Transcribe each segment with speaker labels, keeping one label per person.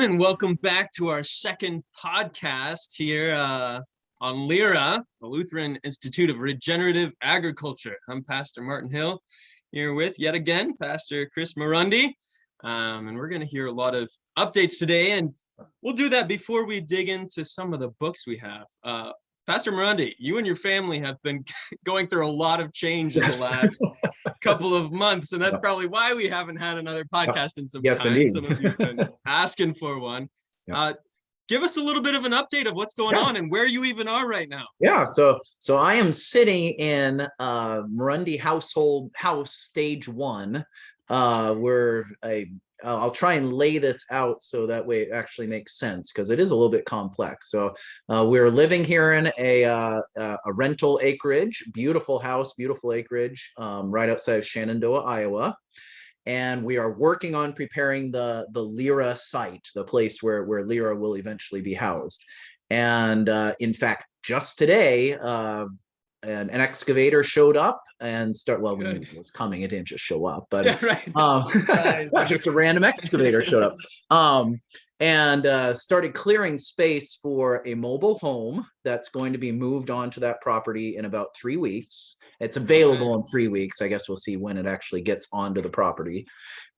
Speaker 1: and welcome back to our second podcast here on LIRA, the Lutheran Institute of Regenerative Agriculture. I'm Pastor Martin Hill, here with, yet again, Pastor Chris Marundi, and we're going to hear a lot of updates today, and we'll do that before we dig into some of the books we have. Pastor Marundi, you and your family have been going through a lot of change in the last couple of months, and that's probably why we haven't had another podcast in some time.
Speaker 2: Indeed.
Speaker 1: Some of you have been asking for one. Give us a little bit of an update of what's going on and where you even are right now.
Speaker 2: So I am sitting in Marundi household house stage 1. I'll try and lay this out so that way it actually makes sense, because it is a little bit complex. So we're living here in a rental acreage, beautiful house, beautiful acreage, right outside of Shenandoah, Iowa. And we are working on preparing the LIRA site, the place where LIRA will eventually be housed. And in fact, just today, an excavator showed up and we knew it was coming. It didn't just show up, but just a random excavator showed up and started clearing space for a mobile home that's going to be moved onto that property in about 3 weeks. It's available in 3 weeks. I guess we'll see when it actually gets onto the property.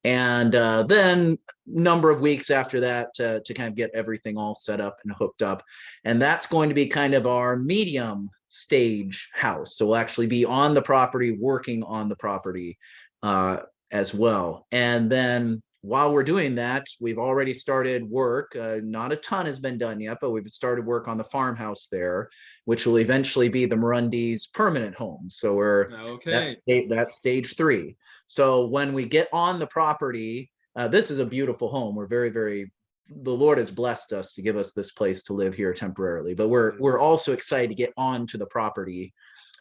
Speaker 2: And then number of weeks after that to kind of get everything all set up and hooked up. And that's going to be kind of our medium stage house. So we'll actually be on the property, working on the property as well. And then while we're doing that, we've already started work. Not a ton has been done yet, but we've started work on the farmhouse there, which will eventually be the Marundi's permanent home. So that's stage 3. So when we get on the property, this is a beautiful home. We're very, the Lord has blessed us to give us this place to live here temporarily, but we're also excited to get onto the property.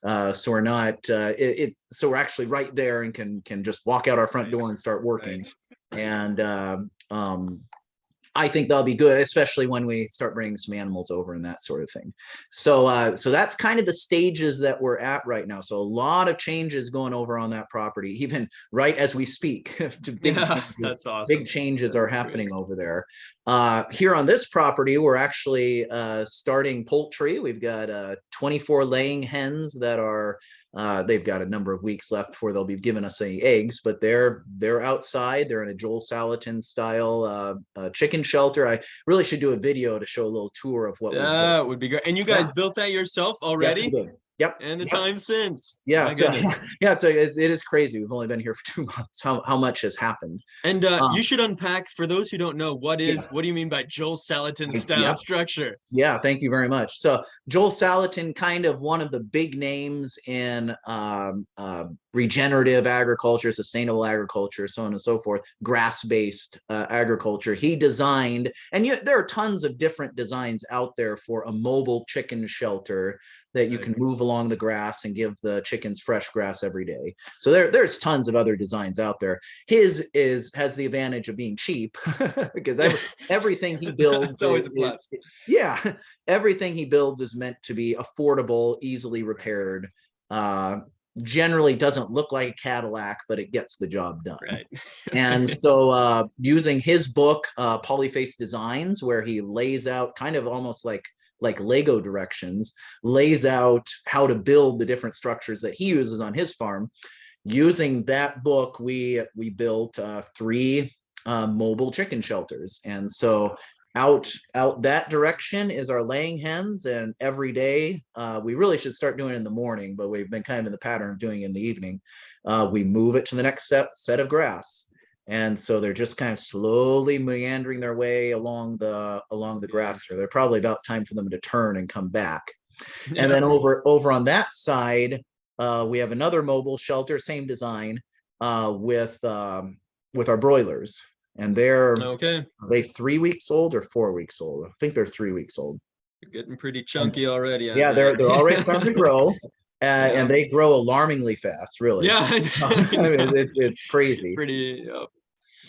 Speaker 2: So we're not, so we're actually right there and can just walk out our front door and start working. And I think that'll be good, especially when we start bringing some animals over and that sort of thing. So that's kind of the stages that we're at right now. So a lot of changes going over on that property, even right as we speak.
Speaker 1: That's awesome.
Speaker 2: Big changes are happening over there. Here on this property, we're actually starting poultry. We've got 24 laying hens that are they've got a number of weeks left before they'll be giving us any eggs, but they're outside. They're in a Joel Salatin style chicken shelter. I really should do a video to show a little tour of what.
Speaker 1: That would be great. And you guys built that yourself already?
Speaker 2: Yes, we did. Yep.
Speaker 1: And the time since.
Speaker 2: Yeah. So it is crazy. We've only been here for 2 months. How much has happened?
Speaker 1: And you should unpack, for those who don't know, what do you mean by Joel Salatin style structure?
Speaker 2: Yeah, thank you very much. So Joel Salatin, kind of one of the big names in regenerative agriculture, sustainable agriculture, so on and so forth, grass-based agriculture. He designed, and there are tons of different designs out there for a mobile chicken shelter that you can move along the grass and give the chickens fresh grass every day. So there's tons of other designs out there. His has the advantage of being cheap because everything he builds
Speaker 1: it's always a plus.
Speaker 2: Everything he builds is meant to be affordable, easily repaired. Generally doesn't look like a Cadillac, but it gets the job done.
Speaker 1: Right.
Speaker 2: And so using his book, Polyface Designs, where he lays out kind of almost like Lego directions, lays out how to build the different structures that he uses on his farm. Using that book, we built 3 mobile chicken shelters. And so out that direction is our laying hens, and every day, we really should start doing it in the morning, but we've been kind of in the pattern of doing it in the evening. We move it to the next set of grass. And so they're just kind of slowly meandering their way along the grass. They're probably about time for them to turn and come back. Yeah. And then over on that side, we have another mobile shelter, same design, with our broilers. And are they 3 weeks old or 4 weeks old? I think they're 3 weeks old.
Speaker 1: They're getting pretty chunky already.
Speaker 2: Yeah, they're already starting to grow. And they grow alarmingly fast, really.
Speaker 1: Yeah.
Speaker 2: I mean, it's crazy.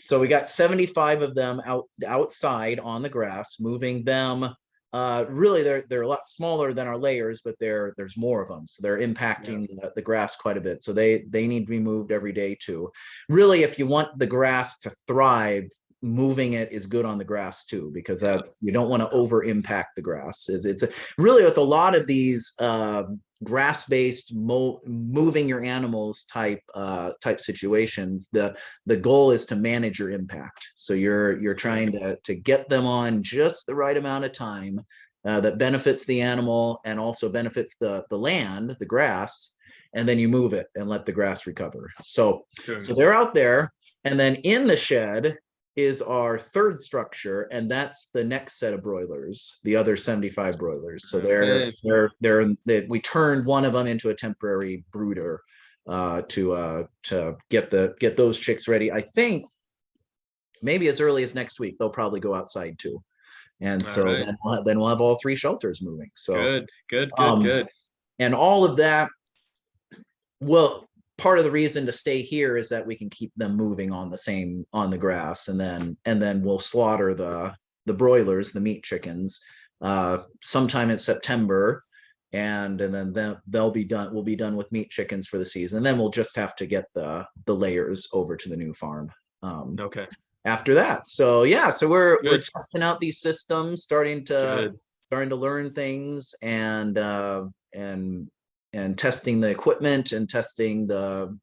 Speaker 2: So we got 75 of them outside on the grass, moving them. Really, they're a lot smaller than our layers, but there's more of them, so they're impacting the grass quite a bit. So they need to be moved every day too. Really, if you want the grass to thrive, moving it is good on the grass too, because you don't want to over impact the grass. It's really with a lot of these grass-based moving your animals type situations, the goal is to manage your impact. So you're trying to get them on just the right amount of time that benefits the animal and also benefits the land, the grass, and then you move it and let the grass recover. So they're out there, and then in the shed is our third structure, and that's the next set of broilers, the other 75 broilers. So we turned one of them into a temporary brooder to get those chicks ready. I think maybe as early as next week they'll probably go outside too, and so then we'll have all three shelters moving. So good. And all of that, well, part of the reason to stay here is that we can keep them moving on the grass, and then we'll slaughter the broilers, the meat chickens, sometime in September, and then they'll be done. We'll be done with meat chickens for the season, and then we'll just have to get the layers over to the new farm. After that, so we're testing out these systems, starting to learn things, and testing the equipment and testing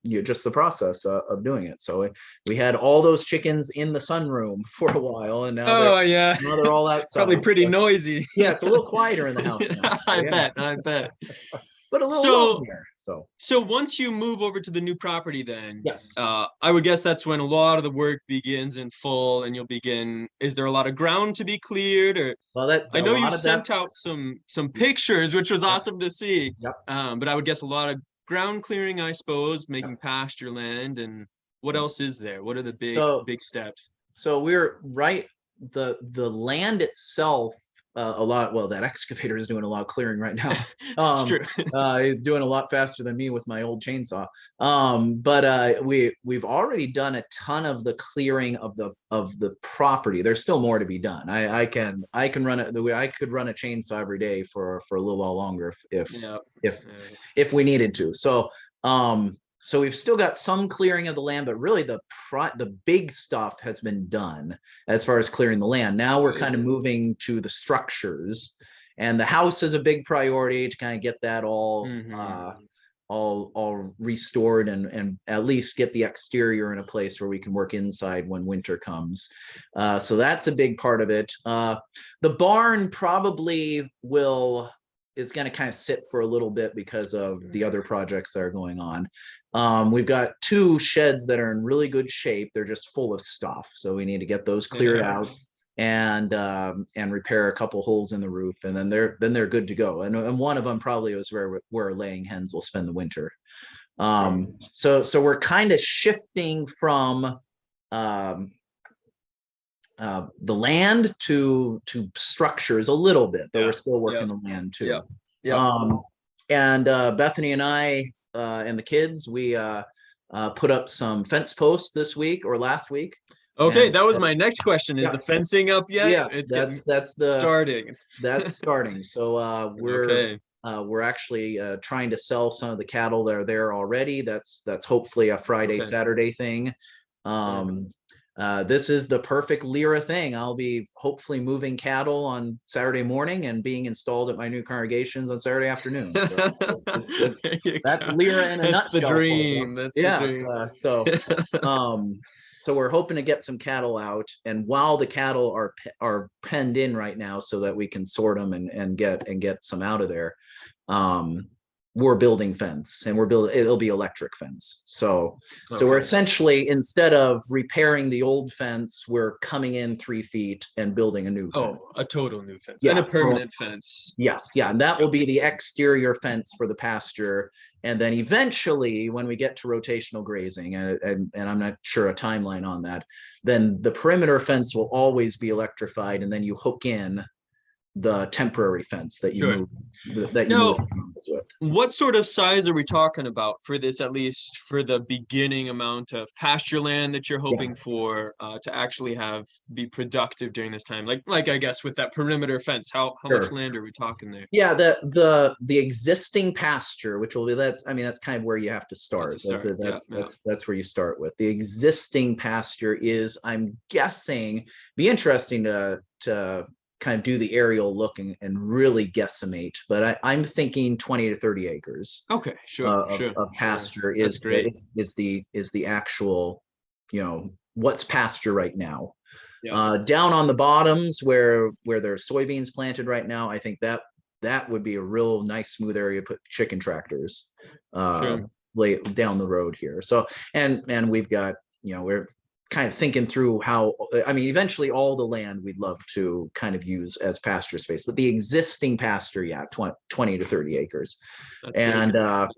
Speaker 2: just the process of doing it. So we had all those chickens in the sunroom for a while, and now they're all outside.
Speaker 1: Probably pretty noisy.
Speaker 2: Yeah, it's a little quieter in the house now.
Speaker 1: I bet.
Speaker 2: But a little here.
Speaker 1: So once you move over to the new property, then
Speaker 2: yes,
Speaker 1: I would guess that's when a lot of the work begins in full, and you'll begin. Is there a lot of ground to be cleared? Or I know you sent out some pictures, which was awesome to see.
Speaker 2: Yep.
Speaker 1: But I would guess a lot of ground clearing, I suppose, making pasture land, and what else is there? What are the big steps?
Speaker 2: So we're right. The land itself. That excavator is doing a lot of clearing right now.
Speaker 1: It's true.
Speaker 2: He's doing a lot faster than me with my old chainsaw. But we've already done a ton of the clearing of the property. There's still more to be done. I can run it the way I could run a chainsaw every day for a little while longer if we needed to. So we've still got some clearing of the land, but really the big stuff has been done as far as clearing the land. Now we're kind of moving to the structures, and the house is a big priority to kind of get that all restored and at least get the exterior in a place where we can work inside when winter comes. So that's a big part of it. The barn probably is going to kind of sit for a little bit because of the other projects that are going on. We've got two sheds that are in really good shape. They're just full of stuff, so we need to get those cleared out and repair a couple holes in the roof, and then they're good to go. And one of them probably is where laying hens will spend the winter. So we're kind of shifting from the land to structures a little bit, though we're still working the land too. And Bethany and I and the kids, we put up some fence posts this week or last week.
Speaker 1: Okay, that was my next question. Is the fencing up yet?
Speaker 2: Yeah, that's
Speaker 1: starting.
Speaker 2: That's starting. So we're actually trying to sell some of the cattle that are there already. That's hopefully a Friday, Saturday thing. This is the perfect LIRA thing. I'll be hopefully moving cattle on Saturday morning and being installed at my new congregations on Saturday afternoon. So that's LIRA in a nutshell.
Speaker 1: That's the dream. That's the
Speaker 2: dream. So we're hoping to get some cattle out, and while the cattle are penned in right now, so that we can sort them and get some out of there. We're building fence, and it'll be electric fence. So we're essentially, instead of repairing the old fence, we're coming in 3 feet and building a new fence.
Speaker 1: A total new fence and a permanent fence.
Speaker 2: Yes. Yeah. And that will be the exterior fence for the pasture. And then eventually, when we get to rotational grazing, and I'm not sure a timeline on that, then the perimeter fence will always be electrified, and then you hook in the temporary fence that you move. with.
Speaker 1: What sort of size are we talking about for this, at least for the beginning amount of pasture land that you're hoping for to actually be productive during this time? Like I guess with that perimeter fence, how much land are we talking there?
Speaker 2: Yeah, the existing pasture, which will be that's kind of where you have to start. That's where you start with. The existing pasture is, I'm guessing, be interesting to kind of do the aerial look and really guesstimate, but I'm thinking 20 to 30 acres.
Speaker 1: Okay, sure.
Speaker 2: Of pasture is the actual, what's pasture right now.
Speaker 1: Yeah.
Speaker 2: Down on the bottoms where there's soybeans planted right now, I think that would be a real nice smooth area to put chicken tractors lay down the road here. So and we've got, we're kind of thinking through how, eventually all the land we'd love to kind of use as pasture space, but the existing pasture, 20 to 30 acres. That's and great.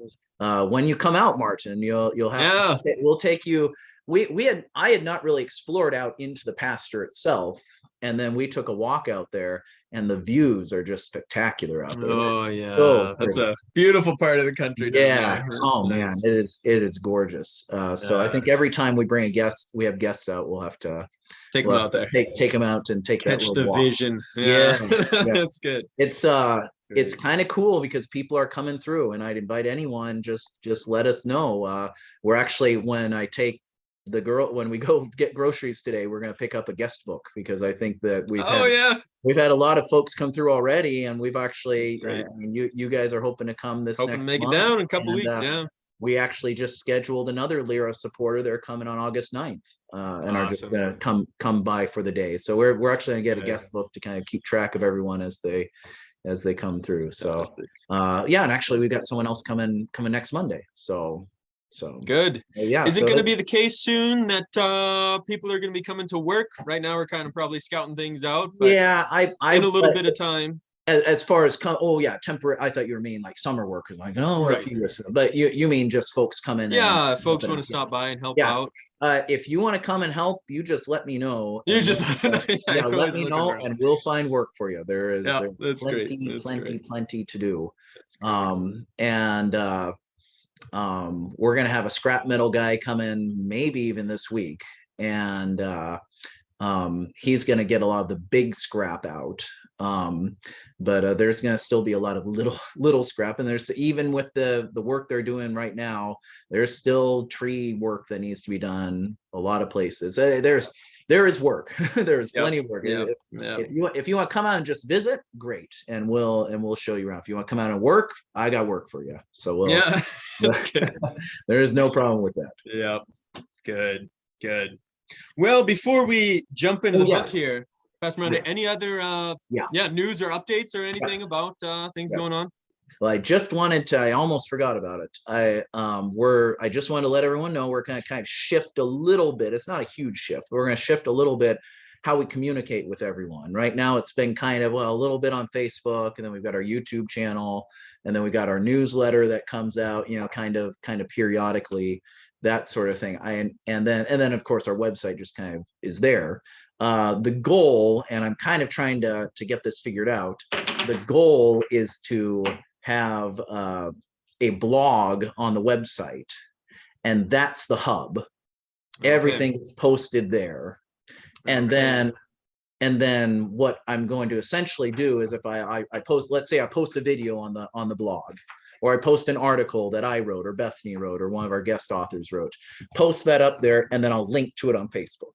Speaker 2: When you come out, Martin, you'll have we'll take you. I had not really explored out into the pasture itself, and then we took a walk out there, and the views are just spectacular out there.
Speaker 1: Oh yeah, so that's a beautiful part of the country.
Speaker 2: Yeah. Oh nice. Man, it is gorgeous. So I think every time we have guests out, we'll have to
Speaker 1: take them out there,
Speaker 2: take them out and catch
Speaker 1: the walk. Vision.
Speaker 2: Yeah.
Speaker 1: That's good.
Speaker 2: It's kind of cool because people are coming through, and I'd invite anyone, just let us know. We're actually, when we go get groceries today, we're going to pick up a guest book, because I think that we've had a lot of folks come through already, and we've actually, you guys are hoping to come this next
Speaker 1: make
Speaker 2: month,
Speaker 1: it down in a couple weeks.
Speaker 2: We actually just scheduled another LIRA supporter. They're coming on August 9th, and are just going to come by for the day. So we're actually going to get a guest book to kind of keep track of everyone as they come through. So and actually we've got someone else coming next Monday. So
Speaker 1: good. Is it going to be the case soon that people are going to be coming to work? Right now we're kind of probably scouting things out, but in a little bit of time.
Speaker 2: As far as temporary, I thought you were meaning like summer workers, like a few years ago. But you mean just folks come in?
Speaker 1: Yeah, folks want to stop by and help out.
Speaker 2: If you want to come and help, you just let me know.
Speaker 1: You just
Speaker 2: let me know, and we'll find work for you. There's plenty to do. We're gonna have a scrap metal guy come in maybe even this week, and he's gonna get a lot of the big scrap out. But there's going to still be a lot of little scrap, and there's, even with the work they're doing right now, there's still tree work that needs to be done a lot of places. There is work. There's plenty of work. If you want to come out and just visit, great, and we'll show you around. If you want to come out and work, I got work for you. So
Speaker 1: that's good.
Speaker 2: There is no problem with that.
Speaker 1: Yeah, good. Well, before we jump into the book here, Pastor Miranda, any other news or updates or anything about things going on?
Speaker 2: Well, I almost forgot about it. I just wanted to let everyone know we're going to kind of shift a little bit. It's not a huge shift. We're going to shift a little bit how we communicate with everyone. Right now it's been kind of a little bit on Facebook, and then we've got our YouTube channel, and then we got our newsletter that comes out, kind of periodically, that sort of thing. And then of course our website just kind of is there. The goal, and I'm kind of trying to get this figured out, the goal is to have a blog on the website, and that's the hub. Everything is posted there. And then what I'm going to essentially do is, if I post, let's say I post a video on the blog, or I post an article that I wrote, or Bethany wrote, or one of our guest authors wrote, post that up there, and then I'll link to it on Facebook.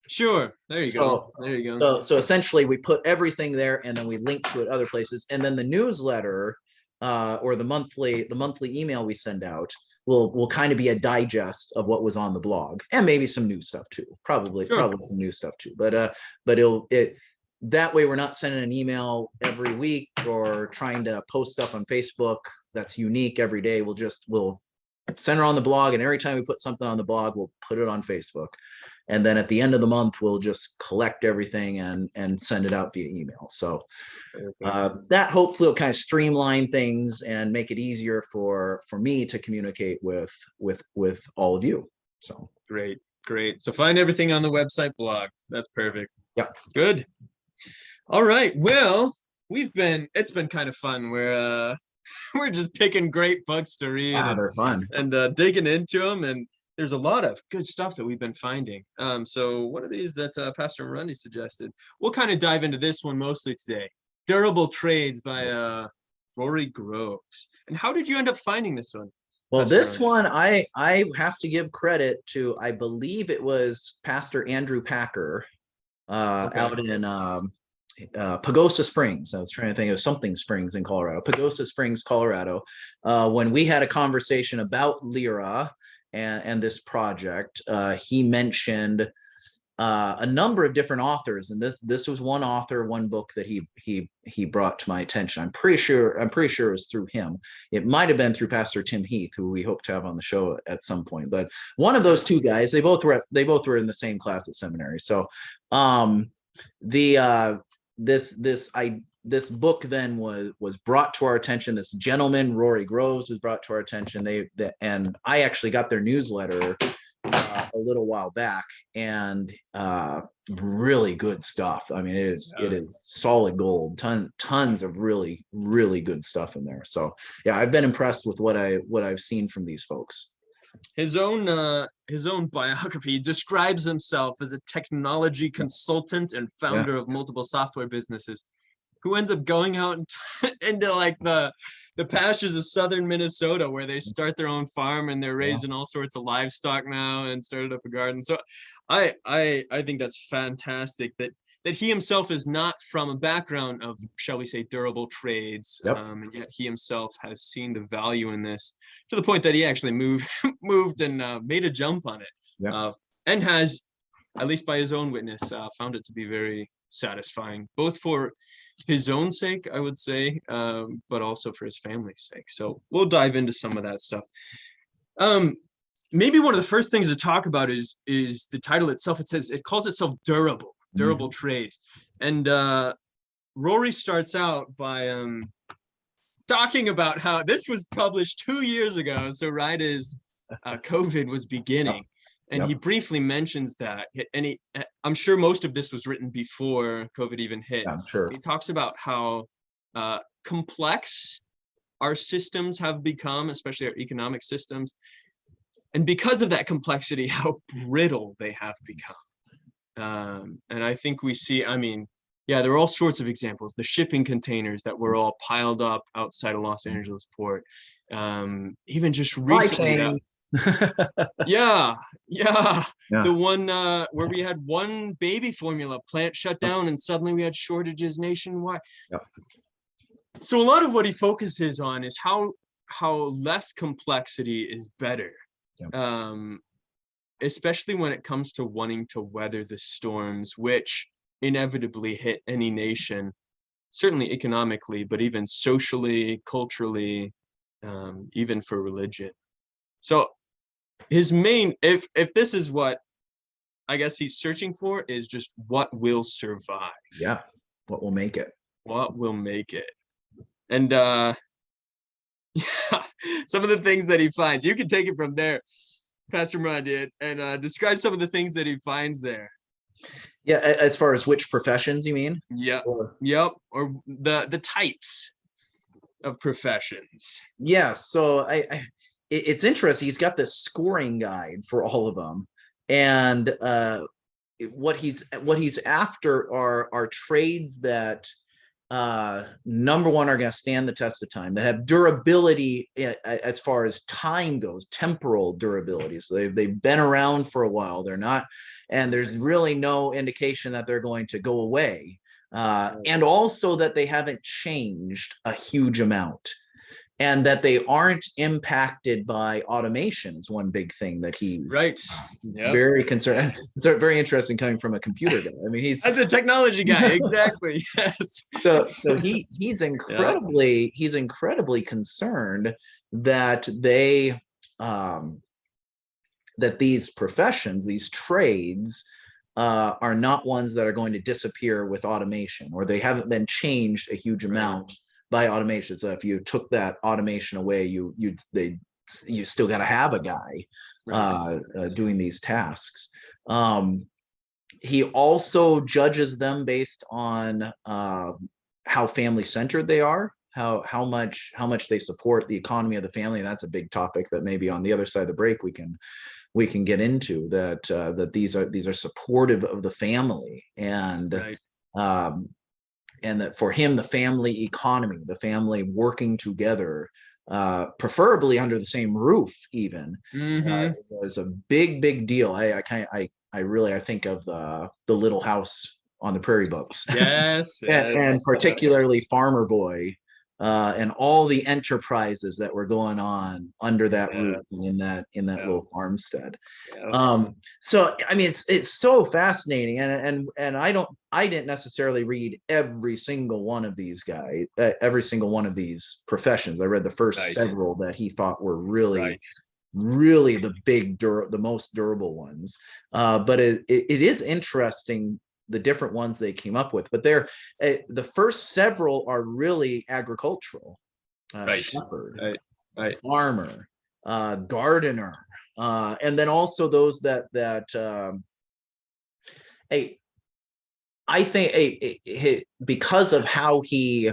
Speaker 1: Sure. There you go.
Speaker 2: So essentially we put everything there, and then we link to it other places. And then the newsletter or the monthly email we send out will kind of be a digest of what was on the blog, and maybe some new stuff too. Probably some new stuff too. But that way we're not sending an email every week or trying to post stuff on Facebook that's unique every day. We'll send it on the blog, and every time we put something on the blog, we'll put it on Facebook. And then at the end of the month, we'll just collect everything and send it out via email. So that hopefully will kind of streamline things and make it easier for me to communicate with all of you. So
Speaker 1: great. So find everything on the website blog. That's perfect.
Speaker 2: Yeah.
Speaker 1: Good. All right. Well, it's been kind of fun. We're we're just picking great books to read
Speaker 2: They're fun.
Speaker 1: and digging into them. And there's a lot of good stuff that we've been finding. So one of these that Pastor Murundi suggested, we'll kind of dive into this one mostly today. Durable Trades by Rory Groves. And how did you end up finding this one?
Speaker 2: Well,
Speaker 1: Pastor
Speaker 2: this
Speaker 1: Murundi?
Speaker 2: one, I have to give credit to, I believe it was Pastor Andrew Packer out in Pagosa Springs. I was trying to think of something Springs in Colorado, Pagosa Springs, Colorado, when we had a conversation about LIRA and this project. He mentioned a number of different authors, and this was one author, one book that he brought to my attention. I'm pretty sure it was through him. It might have been through Pastor Tim Heath, who we hope to have on the show at some point. But one of those two guys, they both were in the same class at seminary. So this book then was brought to our attention. This gentleman, Rory Groves, was brought to our attention. And I actually got their newsletter a little while back, and really good stuff. I mean, it is solid gold. Tons of really, really good stuff in there. So yeah, I've been impressed with what I've seen from these folks.
Speaker 1: His own biography describes himself as a technology consultant and founder of multiple software businesses, who ends up going out into like the pastures of southern Minnesota, where they start their own farm and they're raising all sorts of livestock now and started up a garden. So I think that's fantastic that he himself is not from a background of, shall we say, durable trades, and yet he himself has seen the value in this to the point that he actually moved and made a jump on it, and has, at least by his own witness, found it to be very satisfying, both for his own sake, I would say, but also for his family's sake. So we'll dive into some of that stuff. Maybe one of the first things to talk about is the title itself. It calls itself Durable Trades. And Rory starts out by talking about how this was published 2 years ago, so right as COVID was beginning. And he briefly mentions that, and I'm sure most of this was written before COVID even hit.
Speaker 2: Yeah, I'm sure.
Speaker 1: He talks about how complex our systems have become, especially our economic systems, and because of that complexity, how brittle they have become. And I think we see, I mean, there are all sorts of examples. The shipping containers that were all piled up outside of Los Angeles port. Even just recently, the one where we had one baby formula plant shut down and suddenly we had shortages nationwide. So a lot of what he focuses on is how less complexity is better, especially when it comes to wanting to weather the storms which inevitably hit any nation, certainly economically, but even socially, culturally, even for religion. So his main, if this is what I guess he's searching for, is just what will survive.
Speaker 2: What will make it.
Speaker 1: What will make it. And some of the things that he finds, you can take it from there, Pastor Murundi, and describe some of the things that he finds there.
Speaker 2: As far as which professions you mean?
Speaker 1: Or the types of professions.
Speaker 2: So it's interesting. He's got this scoring guide for all of them, and what he's after are trades that number one are going to stand the test of time, that have durability as far as time goes, temporal durability. So they've been around for a while. They're not, and there's really no indication that they're going to go away, and also that they haven't changed a huge amount. And that they aren't impacted by automation is one big thing that he's very concerned. It's very interesting coming from a computer guy. I mean, he's
Speaker 1: as a technology guy, exactly. Yes.
Speaker 2: So he's incredibly concerned that that these professions, these trades, are not ones that are going to disappear with automation, or they haven't been changed a huge amount by automation. So if you took that automation away, you still got to have a guy doing these tasks. He also judges them based on how family centered they are, how much they support the economy of the family. And that's a big topic that maybe on the other side of the break we can get into, that these are supportive of the family, and
Speaker 1: Right.
Speaker 2: and that for him, the family economy, the family working together, preferably under the same roof, even, was a big deal. I really think of the Little House on the Prairie books,
Speaker 1: Yes,
Speaker 2: and
Speaker 1: yes.
Speaker 2: particularly Farmer Boy, and all the enterprises that were going on under that
Speaker 1: Yeah,
Speaker 2: roof and in that
Speaker 1: yeah,
Speaker 2: little farmstead.
Speaker 1: yeah.
Speaker 2: So I mean, it's so fascinating, and I didn't necessarily read every single one of these guys, every single one of these professions. I read the first
Speaker 1: Right,
Speaker 2: several that he thought were really,
Speaker 1: right.
Speaker 2: really the most durable ones. But it is interesting, the different ones they came up with. But the first several are really agricultural:
Speaker 1: Right,
Speaker 2: shepherd,
Speaker 1: right, right.
Speaker 2: farmer, gardener, and then also those that hey, I think because of how he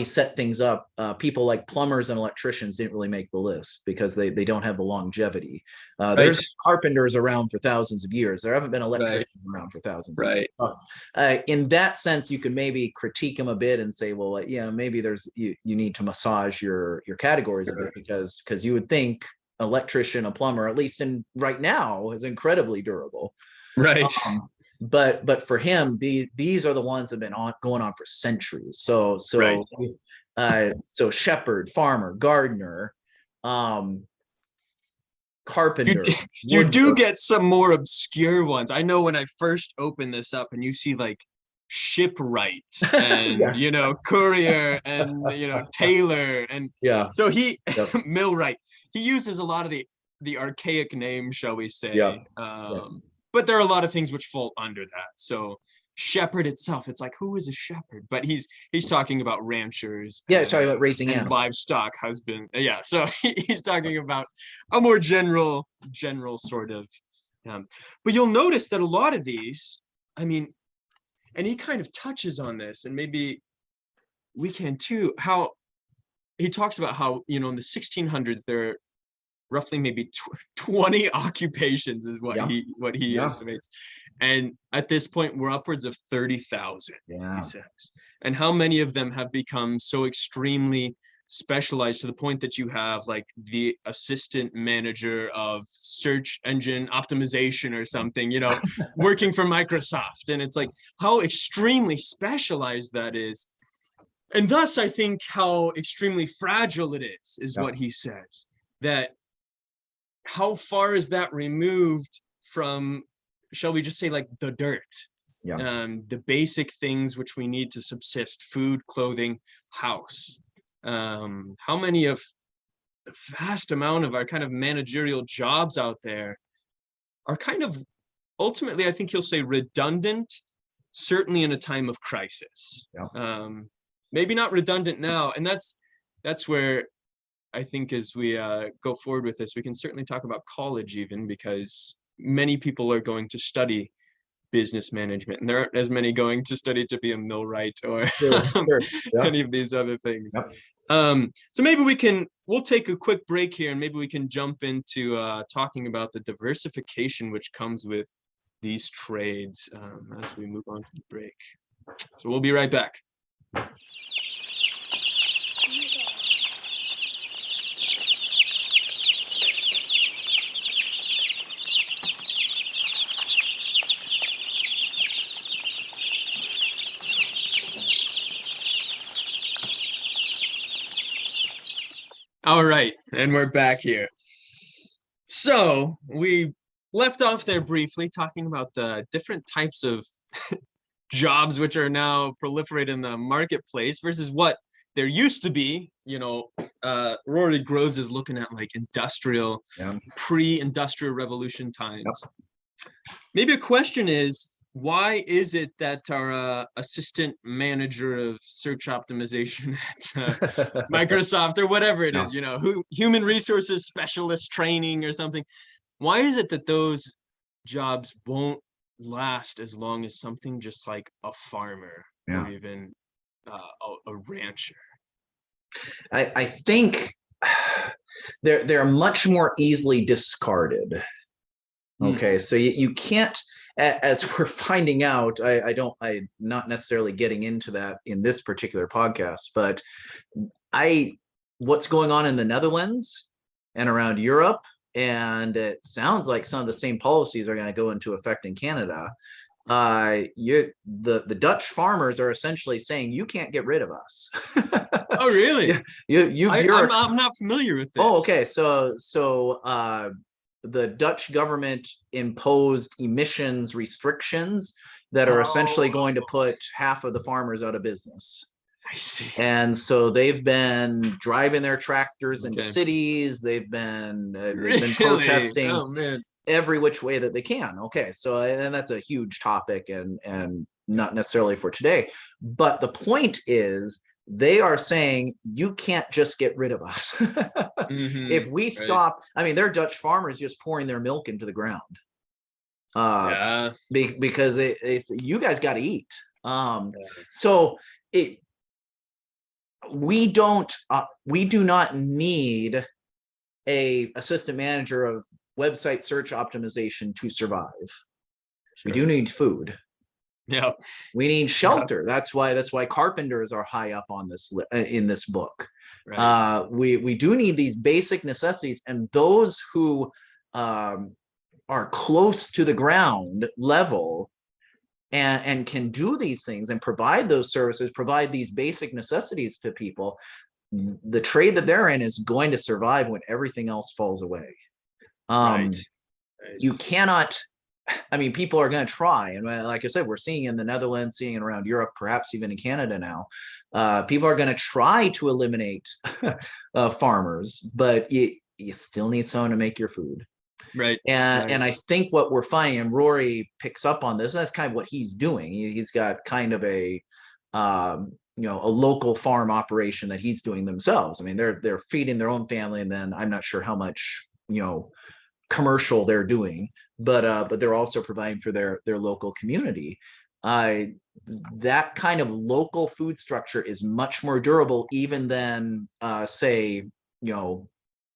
Speaker 2: set things up, people like plumbers and electricians didn't really make the list because they don't have the longevity.
Speaker 1: Right,
Speaker 2: There's carpenters around for thousands of years. There haven't been
Speaker 1: right,
Speaker 2: electricians around for thousands of years.
Speaker 1: right.
Speaker 2: In that sense, you can maybe critique them a bit and say, well, yeah, maybe you need to massage your categories a bit, because you would think electrician, a plumber, at least in right now, is incredibly durable.
Speaker 1: Right.
Speaker 2: But for him, these are the ones that have been going on for centuries.
Speaker 1: Right.
Speaker 2: So shepherd, farmer, gardener,
Speaker 1: You
Speaker 2: carpenter,
Speaker 1: you do
Speaker 2: woodworker.
Speaker 1: get some more obscure ones. I know when I first opened this up and you see like shipwright and
Speaker 2: Yeah,
Speaker 1: courier and tailor, and
Speaker 2: yeah,
Speaker 1: so he
Speaker 2: yep,
Speaker 1: millwright. He uses a lot of the archaic names, shall we
Speaker 2: yeah,
Speaker 1: say.
Speaker 2: yeah,
Speaker 1: But there are a lot of things which fall under that. So shepherd itself, it's like, who is a shepherd? But he's talking about ranchers
Speaker 2: yeah. Sorry about raising
Speaker 1: and
Speaker 2: animals.
Speaker 1: livestock husband. Yeah, so he's talking about a more general sort of. But you'll notice that a lot of these, I mean, and he kind of touches on this, and maybe we can too. How he talks about how in the 1600s there are roughly maybe 20 occupations is
Speaker 2: Yeah,
Speaker 1: what he
Speaker 2: yeah,
Speaker 1: estimates, and at this point we're upwards of 30,000, he
Speaker 2: yeah,
Speaker 1: says. And how many of them have become so extremely specialized to the point that you have like the assistant manager of search engine optimization or something, working for Microsoft, and it's like how extremely specialized that is. And thus I think how extremely fragile it is
Speaker 2: yeah,
Speaker 1: what he says, that how far is that removed from, shall we just say, like the dirt,
Speaker 2: yeah,
Speaker 1: the basic things which we need to subsist: food, clothing, house. How many of the vast amount of our kind of managerial jobs out there are kind of ultimately, I think he'll say, redundant, certainly in a time of crisis.
Speaker 2: yeah.
Speaker 1: Maybe not redundant now, and that's where I think as we go forward with this, we can certainly talk about college even, because many people are going to study business management, and there aren't as many going to study to be a millwright or
Speaker 2: Sure, sure. Yeah,
Speaker 1: any of these other things.
Speaker 2: yep.
Speaker 1: So maybe we'll take a quick break here, and maybe we can jump into talking about the diversification which comes with these trades as we move on to the break. So we'll be right back. All right, and we're back here. So we left off there briefly talking about the different types of jobs which are now proliferate in the marketplace versus what there used to be. Rory Groves is looking at like industrial,
Speaker 2: Yeah,
Speaker 1: pre-industrial revolution
Speaker 2: yep.
Speaker 1: times. Maybe a question is, why is it that our assistant manager of search optimization at Microsoft or whatever it
Speaker 2: Yeah.
Speaker 1: is, who human resources specialist training or something, why is it that those jobs won't last as long as something just like a farmer or
Speaker 2: Yeah.
Speaker 1: even a rancher?
Speaker 2: I think they're much more easily discarded. Okay, so you can't, as we're finding out, I'm not necessarily getting into that in this particular podcast, but what's going on in the Netherlands and around Europe, and it sounds like some of the same policies are going to go into effect in Canada. The Dutch farmers are essentially saying you can't get rid of us.
Speaker 1: Oh, really? I'm not familiar with this.
Speaker 2: Oh, okay. So the Dutch government imposed emissions restrictions that are essentially going to put half of the farmers out of business.
Speaker 1: I see.
Speaker 2: And so they've been driving their tractors into cities. They've been protesting every which way that they can. Okay, so and that's a huge topic and not necessarily for today. But the point is, they are saying you can't just get rid of us. If we stop, I mean, they're Dutch farmers just pouring their milk into the ground. Because you guys got to eat. So we do not need a assistant manager of website search optimization to survive. Sure. We do need food.
Speaker 1: Yeah.
Speaker 2: We need shelter. Yeah. That's why carpenters are high up on this in this book. Right. We do need these basic necessities, and those who are close to the ground level and can do these things and provide those services, provide these basic necessities to people, the trade that they're in is going to survive when everything else falls away. Right. You cannot, I mean, people are going to try. And like I said, we're seeing in the Netherlands, seeing it around Europe, perhaps even in Canada now. People are going to try to eliminate farmers, but you still need someone to make your food.
Speaker 1: Right.
Speaker 2: And I think what we're finding, and Rory picks up on this, and that's kind of what he's doing. He's got kind of a local farm operation that he's doing themselves. I mean, they're feeding their own family, and then I'm not sure how much commercial they're doing, but they're also providing for their local community. That kind of local food structure is much more durable even than say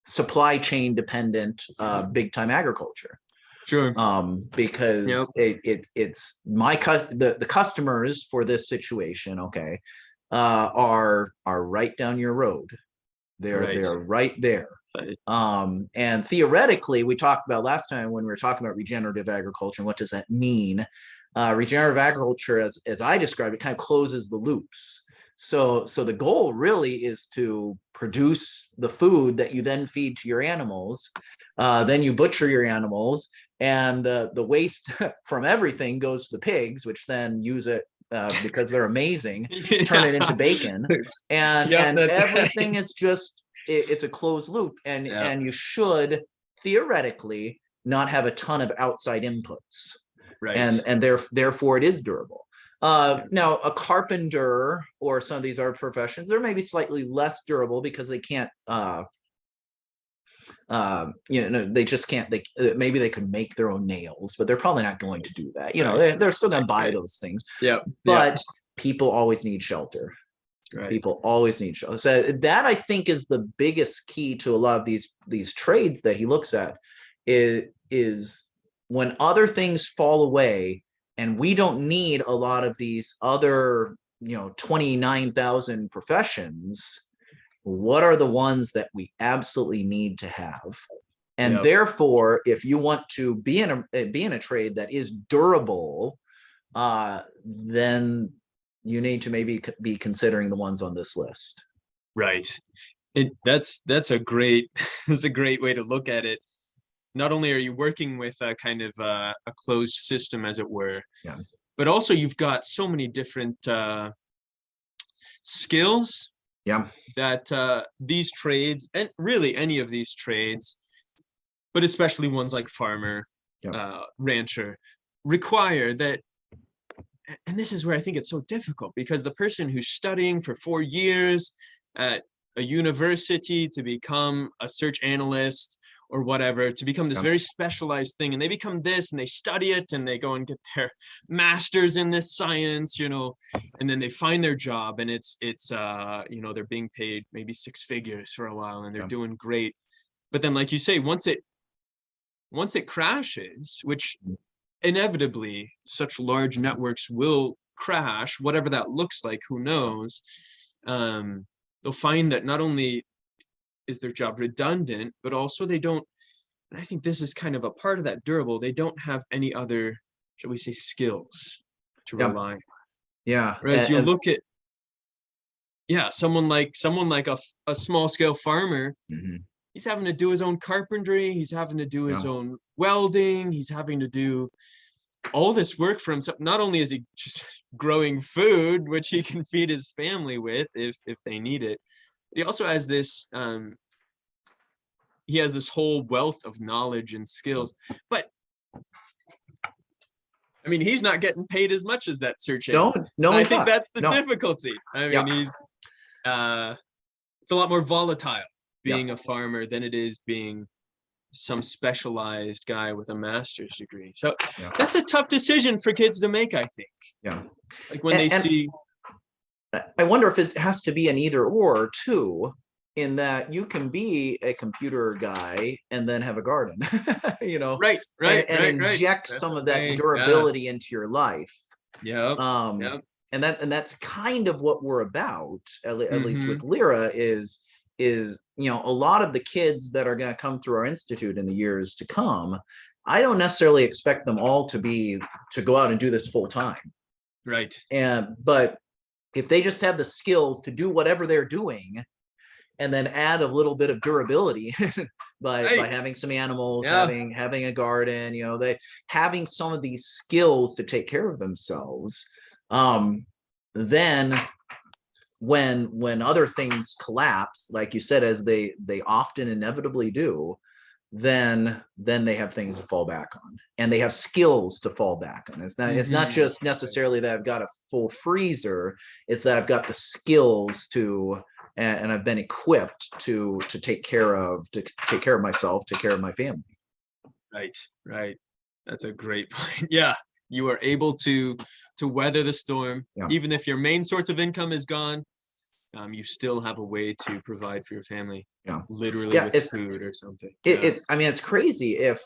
Speaker 2: supply chain dependent big time agriculture.
Speaker 1: Sure.
Speaker 2: Because it's the customers for this situation, okay, are right down your road. They're right there. Right. And theoretically, we talked about last time when we were talking about regenerative agriculture and what does that mean. Regenerative agriculture, as I described it, kind of closes the loops. So the goal really is to produce the food that you then feed to your animals. Then you butcher your animals, and the waste from everything goes to the pigs, which then use it because they're amazing, turn it into bacon, and everything is just it's a closed loop, and you should theoretically not have a ton of outside inputs, right? And therefore it is durable. Now, a carpenter or some of these art professions, they're maybe slightly less durable because they can't, they just can't. Maybe they could make their own nails, but they're probably not going to do that. They're still going to buy those things. Yeah. But people always need shelter. Right. People always need shelter. So that, I think, is the biggest key to a lot of these trades that he looks at. Is when other things fall away. And we don't need a lot of these other, 29,000 professions. What are the ones that we absolutely need to have? And therefore, if you want to be in a trade that is durable, then you need to maybe be considering the ones on this list.
Speaker 1: Right. That's a great way to look at it. Not only are you working with a kind of a closed system, as it were, but also you've got so many different skills that these trades, and really any of these trades, but especially ones like farmer, rancher, require that. And this is where I think it's so difficult, because the person who's studying for 4 years at a university to become a search analyst or whatever, to become this
Speaker 2: Yeah.
Speaker 1: very specialized thing, and they become this and they study it and they go and get their masters in this science, and then they find their job, and it's they're being paid maybe six figures for a while, and they're
Speaker 2: Yeah.
Speaker 1: doing great. But then, like you say, once it crashes, which inevitably such large networks will crash, whatever that looks like, who knows, they'll find that not only is their job redundant, but also they don't, and I think this is kind of a part of that durable, they don't have any other, shall we say, skills to
Speaker 2: Yeah.
Speaker 1: rely on.
Speaker 2: Yeah.
Speaker 1: Whereas you look at, someone like a small scale farmer,
Speaker 2: Mhm.
Speaker 1: he's having to do his own carpentry, he's having to do his
Speaker 2: Yeah.
Speaker 1: own welding, he's having to do all this work for himself. Not only is he just growing food, which he can feed his family with if they need it, he also has this whole wealth of knowledge and skills. But I mean, he's not getting paid as much as that search
Speaker 2: No,
Speaker 1: agent.
Speaker 2: no,
Speaker 1: And I
Speaker 2: he's
Speaker 1: think
Speaker 2: not.
Speaker 1: that's the
Speaker 2: No.
Speaker 1: difficulty. I mean,
Speaker 2: Yeah.
Speaker 1: it's a lot more volatile
Speaker 2: Yeah.
Speaker 1: being a farmer than it is being some specialized guy with a master's degree. So
Speaker 2: Yeah.
Speaker 1: that's a tough decision for kids to make, I think.
Speaker 2: Yeah.
Speaker 1: Like when they
Speaker 2: And
Speaker 1: see,
Speaker 2: I wonder if it has to be an either or too, in that you can be a computer guy and then have a garden,
Speaker 1: right,
Speaker 2: and inject
Speaker 1: That's
Speaker 2: some
Speaker 1: a
Speaker 2: of that
Speaker 1: way,
Speaker 2: durability into your life.
Speaker 1: yeah.
Speaker 2: Um, and that's kind of what we're about, at least
Speaker 1: Mhm.
Speaker 2: with LIRA, is a lot of the kids that are going to come through our institute in the years to come, I don't necessarily expect them all to go out and do this full time.
Speaker 1: Right.
Speaker 2: But if they just have the skills to do whatever they're doing, and then add a little bit of durability by having some animals, having a garden, they having some of these skills to take care of themselves, then when other things collapse, like you said, as they often inevitably do, then they have things to fall back on, and they have skills to fall back on. It's not just necessarily that I've got a full freezer, it's that I've got the skills to, and I've been equipped to take care of myself, take care of my family.
Speaker 1: Right. That's a great point. Yeah. You are able to weather the storm, even if your main source of income is gone. You still have a way to provide for your family, literally with food or something.
Speaker 2: It's crazy. If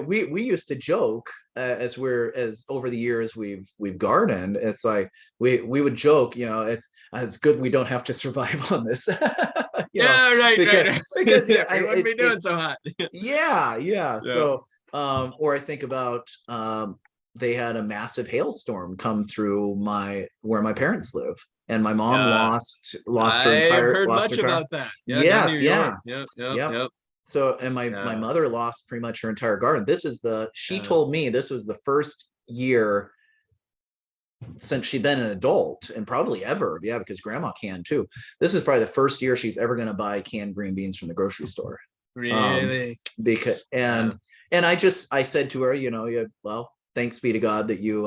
Speaker 2: we used to joke, as over the years we've gardened, it's like we would joke, it's good we don't have to survive on this.
Speaker 1: Right.
Speaker 2: Because
Speaker 1: we wouldn't be doing so hot.
Speaker 2: Yeah. So or I think about they had a massive hailstorm come through where my parents live, and my mom lost her entire.
Speaker 1: I've heard much about that.
Speaker 2: Yes,
Speaker 1: New York. Yep.
Speaker 2: So, and my mother lost pretty much her entire garden. She told me this was the first year since she'd been an adult, and probably ever, because grandma can too. This is probably the first year she's ever going to buy canned green beans from the grocery store.
Speaker 1: Really?
Speaker 2: Because and I said to her, well, thanks be to God that you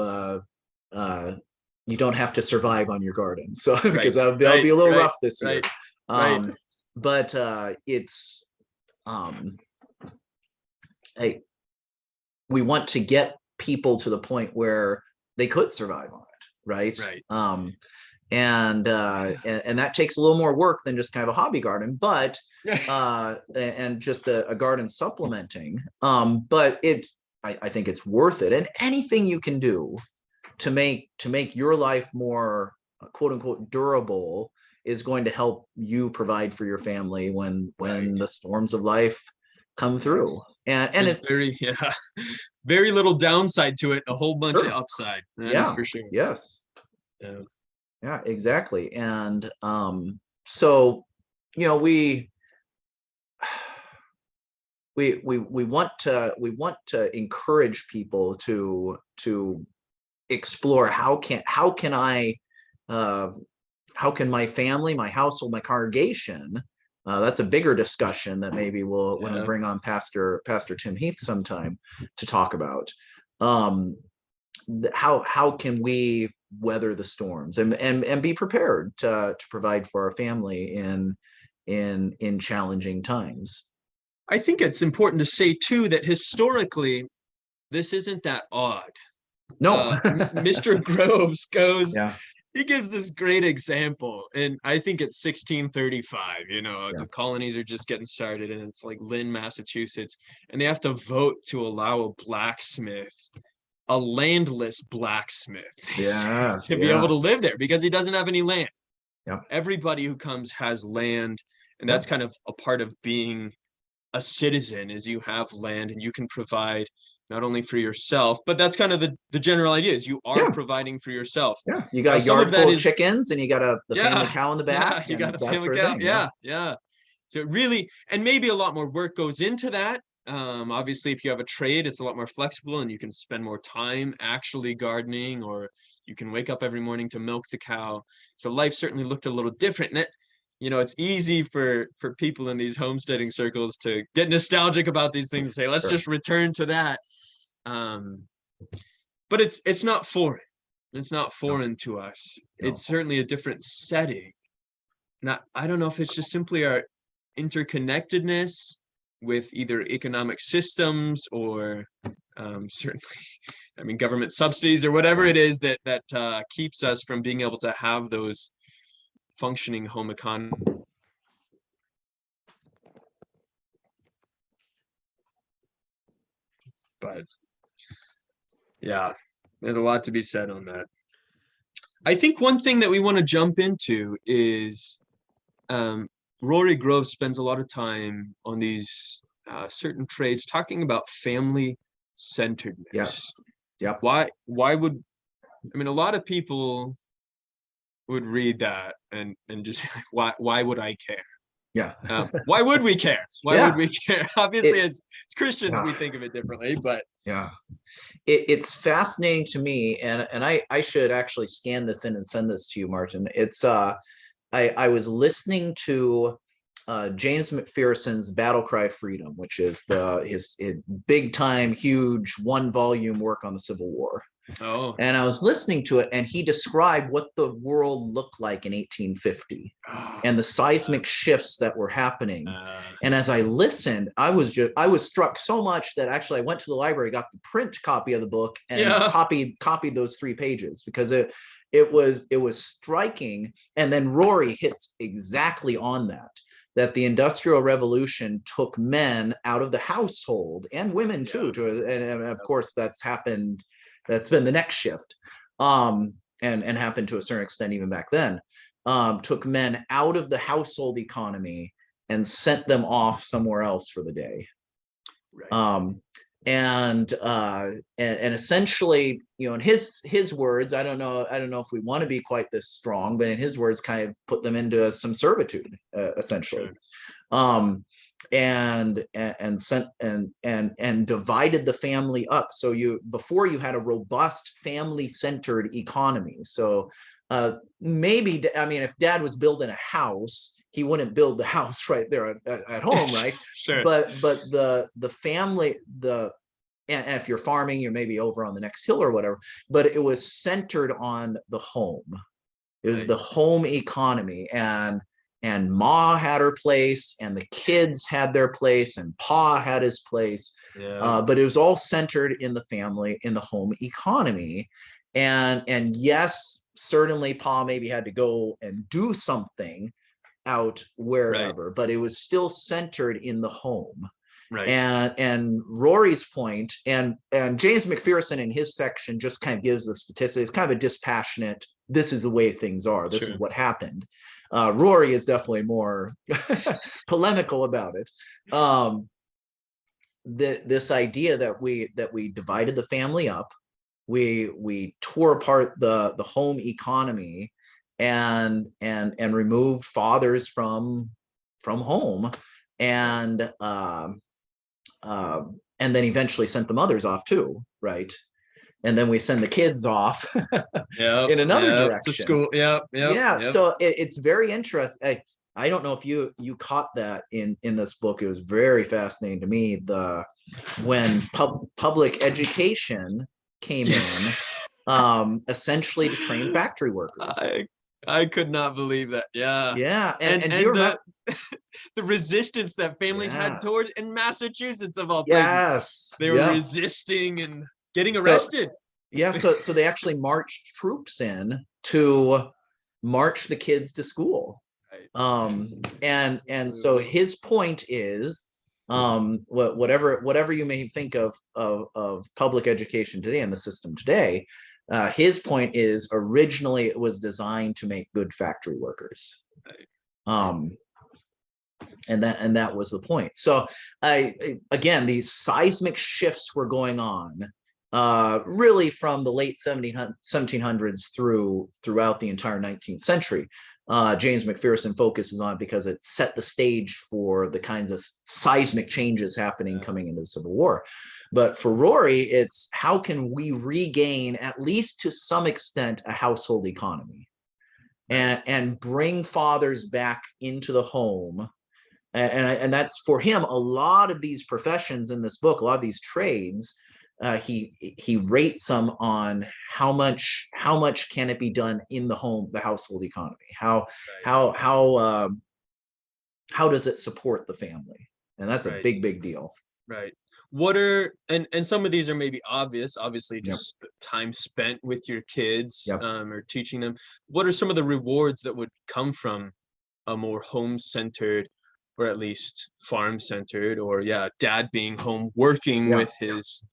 Speaker 2: don't have to survive on your garden. So because that'll be a little rough this year. But it's we want to get people to the point where they could survive on it, right? And that takes a little more work than just kind of a hobby garden, but and just a garden supplementing. But I think it's worth it, and anything you can do to make your life more quote unquote durable is going to help you provide for your family when the storms of life come through. And it's
Speaker 1: very little downside to it, a whole bunch of upside. That is for sure.
Speaker 2: Yes. Yeah, exactly. And so we want to encourage people to explore how can my family, my household, my congregation, that's a bigger discussion that maybe we'll bring on Pastor Tim Heath sometime to talk about. How can we weather the storms and be prepared to provide for our family in challenging times.
Speaker 1: I think it's important to say too that historically, this isn't that odd.
Speaker 2: No.
Speaker 1: Mr. Groves goes,
Speaker 2: Yeah.
Speaker 1: he gives this great example, and I think it's 1635,
Speaker 2: Yeah.
Speaker 1: the colonies are just getting started, and it's like Lynn, Massachusetts, and they have to vote to allow a landless blacksmith,
Speaker 2: Yes,
Speaker 1: to be
Speaker 2: yeah.
Speaker 1: able to live there because he doesn't have any land.
Speaker 2: Yeah.
Speaker 1: Everybody who comes has land, and that's kind of a part of being a citizen, is you have land and you can provide not only for yourself, but that's kind of the general idea, is you are
Speaker 2: Yeah.
Speaker 1: providing for yourself.
Speaker 2: Yeah. You got
Speaker 1: Now,
Speaker 2: a
Speaker 1: some
Speaker 2: yard
Speaker 1: of that
Speaker 2: full of
Speaker 1: is
Speaker 2: chickens, and you got the family cow in the back,
Speaker 1: you got
Speaker 2: and
Speaker 1: a
Speaker 2: that
Speaker 1: family
Speaker 2: sort of
Speaker 1: cow.
Speaker 2: thing.
Speaker 1: Yeah. So it really, and maybe a lot more work goes into that. Obviously, if you have a trade, it's a lot more flexible and you can spend more time actually gardening, or you can wake up every morning to milk the cow. So life certainly looked a little different. And it's easy for people in these homesteading circles to get nostalgic about these things and say, let's just return to that. But it's not foreign. It's not foreign to us.
Speaker 2: No.
Speaker 1: It's certainly a different setting. I don't know if it's just simply our interconnectedness with either economic systems or certainly, government subsidies or whatever it is that keeps us from being able to have those functioning home economy. But yeah, there's a lot to be said on that. I think one thing that we want to jump into is Rory Grove spends a lot of time on these certain trades talking about family centeredness.
Speaker 2: Yes. Yep.
Speaker 1: Why would, a lot of people would read that and just why would I care?
Speaker 2: Yeah.
Speaker 1: Why would we care? Why would we care? Obviously, as Christians, we think of it differently, but
Speaker 2: yeah. It's fascinating to me, and I should actually scan this in and send this to you, Martin. It's I was listening to James McPherson's Battle Cry Freedom, which is his big time, huge 1-volume work on the Civil War.
Speaker 1: Oh.
Speaker 2: And I was listening to it, and he described what the world looked like in 1850 and the seismic shifts that were happening. And as I listened, I was struck so much that actually I went to the library, got the print copy of the book, and copied those 3 pages, because it was striking. And then Rory hits exactly on that the Industrial Revolution took men out of the household, and women too, and of course that's happened. That's been the next shift, and happened to a certain extent even back then. Took men out of the household economy and sent them off somewhere else for the day. Right. And essentially, in his words, I don't know if we want to be quite this strong, but in his words, kind of put them into some servitude, essentially. Sure. And sent and divided the family up. So before you had a robust family-centered economy. So maybe, if Dad was building a house, he wouldn't build the house right there at home, right?
Speaker 1: Sure.
Speaker 2: But the family, and if you're farming, you're maybe over on the next hill or whatever. But it was centered on the home. It was the home economy, and Ma had her place, and the kids had their place, and Pa had his place. Yeah. But it was all centered in the family, in the home economy. And yes, certainly Pa maybe had to go and do something out wherever, but it was still centered in the home. Right. And Rory's point, and James McPherson in his section just kind of gives the statistics, kind of a dispassionate, this is the way things are, this is what happened. Rory is definitely more polemical about it. This idea that we divided the family up, we tore apart the home economy, and removed fathers from home, and then eventually sent the mothers off too, right? And then we send the kids off in another direction
Speaker 1: to school.
Speaker 2: So it's very interesting. I don't know if you caught that in this book. It was very fascinating to me, when public education came in, essentially to train factory workers.
Speaker 1: I could not believe that. Yeah.
Speaker 2: Yeah.
Speaker 1: And the resistance that families had
Speaker 2: Yes.
Speaker 1: towards in Massachusetts of all places.
Speaker 2: Yes.
Speaker 1: They were
Speaker 2: Yeah.
Speaker 1: resisting and getting
Speaker 2: So
Speaker 1: arrested.
Speaker 2: yeah, so they actually marched troops in to march the kids to school.
Speaker 1: Right.
Speaker 2: And so his point is, whatever you may think of public education today and the system today, his point is originally it was designed to make good factory workers. And that was the point. So again, these seismic shifts were going on really from the late 1700s throughout the entire 19th century. James McPherson focuses on it because it set the stage for the kinds of seismic changes happening coming into the Civil War. But for Rory, it's how can we regain, at least to some extent, a household economy and bring fathers back into the home. And that's for him, a lot of these professions in this book, a lot of these trades, he rates them on how much can it be done in the home, the household economy, how does it support the family, and that's a big deal.
Speaker 1: Right. What are and some of these are maybe obviously just
Speaker 2: Yep.
Speaker 1: time spent with your kids,
Speaker 2: Yep.
Speaker 1: or teaching them. What are some of the rewards that would come from a more home-centered, or at least farm-centered, or dad being home working with his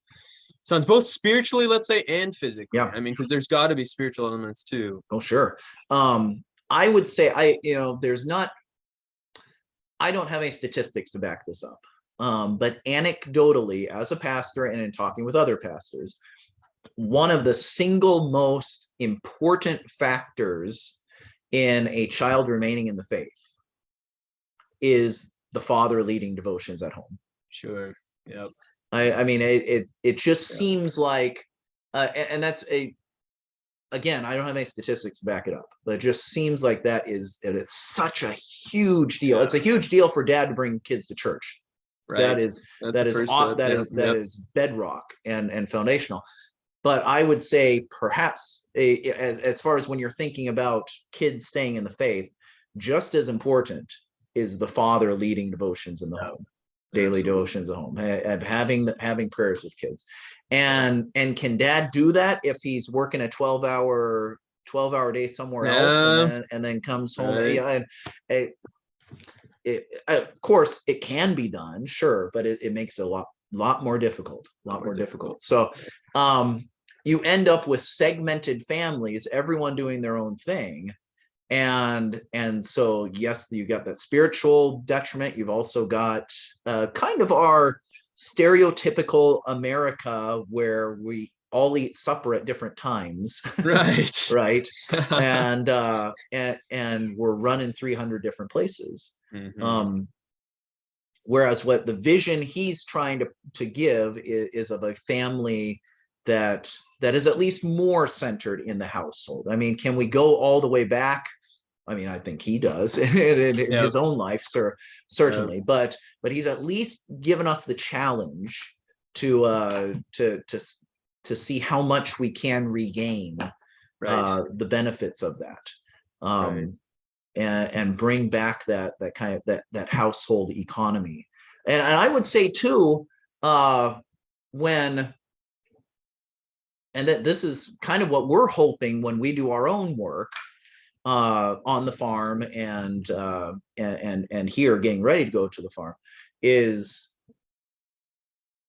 Speaker 1: sons, both spiritually, let's say, and physically? I mean, because there's got to be spiritual elements too.
Speaker 2: Oh, sure. I would say I don't have any statistics to back this up. But anecdotally, as a pastor and in talking with other pastors, one of the single most important factors in a child remaining in the faith is the father leading devotions at home.
Speaker 1: Sure. Yep.
Speaker 2: I mean, it just seems like, and that's again, I don't have any statistics to back it up, but it just seems like it's such a huge deal. Yeah. It's a huge deal for dad to bring kids to church. Right. That is bedrock and foundational. But I would say perhaps as far as when you're thinking about kids staying in the faith, just as important is the father leading devotions in the home, daily devotions at home, and having prayers with kids. And can dad do that if he's working a 12-hour day somewhere else and then comes home? Right. Of course it can be done, sure, but it makes it a lot more difficult. So you end up with segmented families, everyone doing their own thing. And so, yes, you got that spiritual detriment. You've also got kind of our stereotypical America where we all eat supper at different times.
Speaker 1: Right.
Speaker 2: Right. And we're running 300 different places. Mm-hmm. Whereas what the vision he's trying to give is of a family that is at least more centered in the household. I mean, can we go all the way back? I mean, I think he does in his own life, certainly. But he's at least given us the challenge to see how much we can regain the benefits of that, and bring back that kind of that household economy. And I would say too, and that this is kind of what we're hoping when we do our own work on the farm and here getting ready to go to the farm, is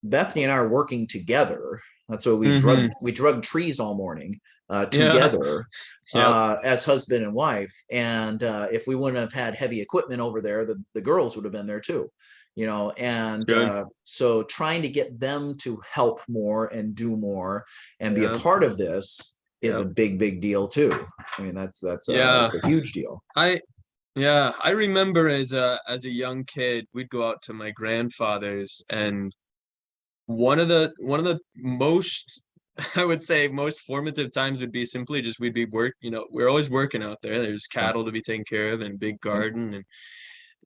Speaker 2: Bethany and I are working together. That's what we drug trees all morning together as husband and wife. And if we wouldn't have had heavy equipment over there, the girls would have been there too. And so trying to get them to help more and do more and be a part of this is a big deal too. I mean, that's a huge deal.
Speaker 1: I remember as a young kid, we'd go out to my grandfather's, and one of the most, I would say, most formative times would be simply just we'd be we're always working out there. There's cattle to be taken care of and big garden,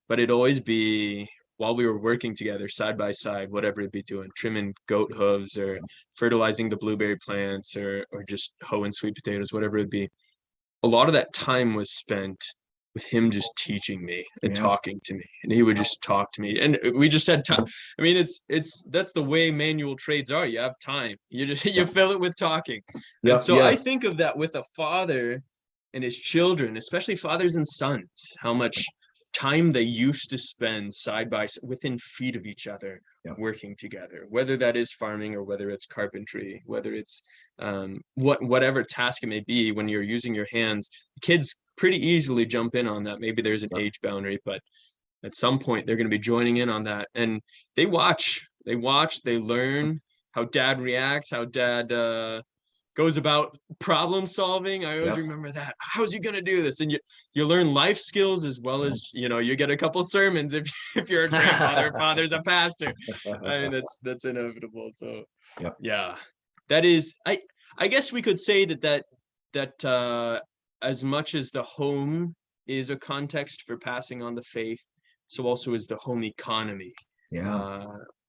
Speaker 1: but it'd always be while we were working together side by side, whatever it'd be doing, trimming goat hooves or fertilizing the blueberry plants or just hoeing sweet potatoes, whatever it'd be. A lot of that time was spent with him just teaching me and
Speaker 2: Yeah.
Speaker 1: talking to me, and he would just talk to me, and we just had time. I mean, that's the way manual trades are. You have time. You just you fill it with talking. And
Speaker 2: Yep.
Speaker 1: so I
Speaker 2: Yes.
Speaker 1: think of that with a father and his children, especially fathers and sons, how much time they used to spend side by side within feet of each other,
Speaker 2: Yep.
Speaker 1: working together, whether that is farming or whether it's carpentry, whether it's whatever task it may be. When you're using your hands, kids pretty easily jump in on that. Maybe there's an age boundary, but at some point they're going to be joining in on that, and they watch, they learn how dad reacts, how dad goes about problem solving. I always
Speaker 2: Yes.
Speaker 1: remember that. How's he gonna do this? And you learn life skills as well as, you know, you get a couple sermons if you're a grandfather, father's a pastor. I mean, that's inevitable. So
Speaker 2: Yep.
Speaker 1: yeah, that is, I guess we could say that as much as the home is a context for passing on the faith, so also is the home economy.
Speaker 2: Yeah.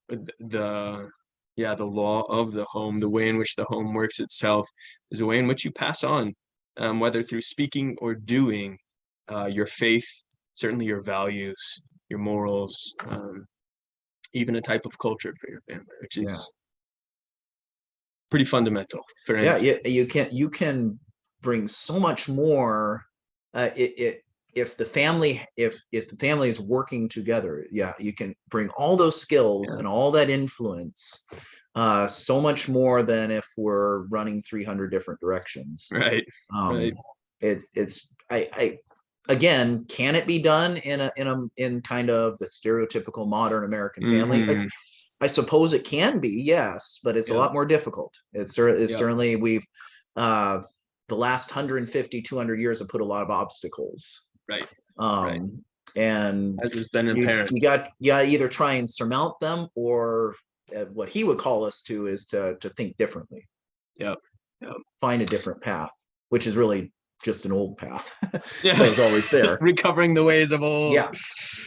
Speaker 1: The the law of the home, the way in which the home works itself, is a way in which you pass on, whether through speaking or doing, your faith, certainly your values, your morals, even a type of culture for your family, which is pretty fundamental for anything.
Speaker 2: Yeah. You can bring so much more. If the family is working together, you can bring all those skills and all that influence, so much more than if we're running 300 different directions.
Speaker 1: Right. Right.
Speaker 2: It's I again, can it be done in kind of the stereotypical modern American family? I suppose it can be, yes, but it's a lot more difficult. It's certainly we've the last 150, 200 years have put a lot of obstacles.
Speaker 1: Right.
Speaker 2: And
Speaker 1: as has been apparent,
Speaker 2: you got either try and surmount them, or what he would call us to is to think differently.
Speaker 1: Yep.
Speaker 2: Find a different path, which is really just an old path.
Speaker 1: Yeah.
Speaker 2: That was always there.
Speaker 1: Recovering the ways of old.